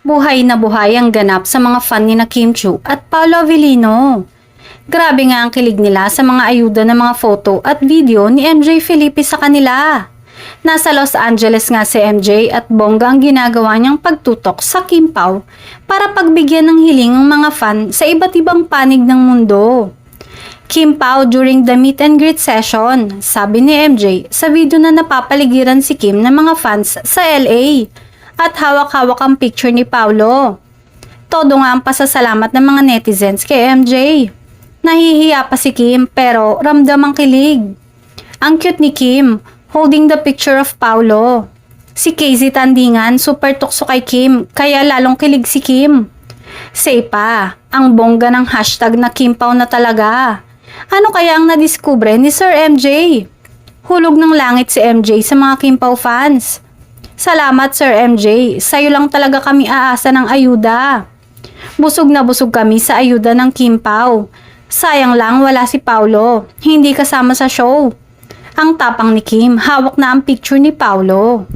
Buhay na buhay ang ganap sa mga fan ni na Kim Chiu at Paolo Avellino. Grabe nga ang kilig nila sa mga ayuda ng mga photo at video ni MJ Felipe sa kanila. Nasa Los Angeles nga si MJ at bongga ang ginagawa niyang pagtutok sa Kim Pao para pagbigyan ng hiling ang mga fan sa iba't ibang panig ng mundo. Kim Pao during the meet and greet session, sabi ni MJ sa video na napapaligiran si Kim ng mga fans sa LA at hawak-hawak ang picture ni Paolo. Todo nga ang pasasalamat ng mga netizens kay MJ. Nahihiya pa si Kim pero ramdam ang kilig. Ang cute ni Kim, holding the picture of Paolo. Si Casey Tandingan super tukso kay Kim kaya lalong kilig si Kim. Say pa, ang bongga ng hashtag na Kim Pao na talaga. Ano kaya ang nadiskubre ni Sir MJ? Hulog ng langit si MJ sa mga Kim Pao fans. Salamat Sir MJ, sa'yo lang talaga kami aasa ng ayuda. Busog na busog kami sa ayuda ng Kim Pao. Sayang lang wala si Paolo, hindi kasama sa show. Ang tapang ni Kim, hawak na ang picture ni Paolo.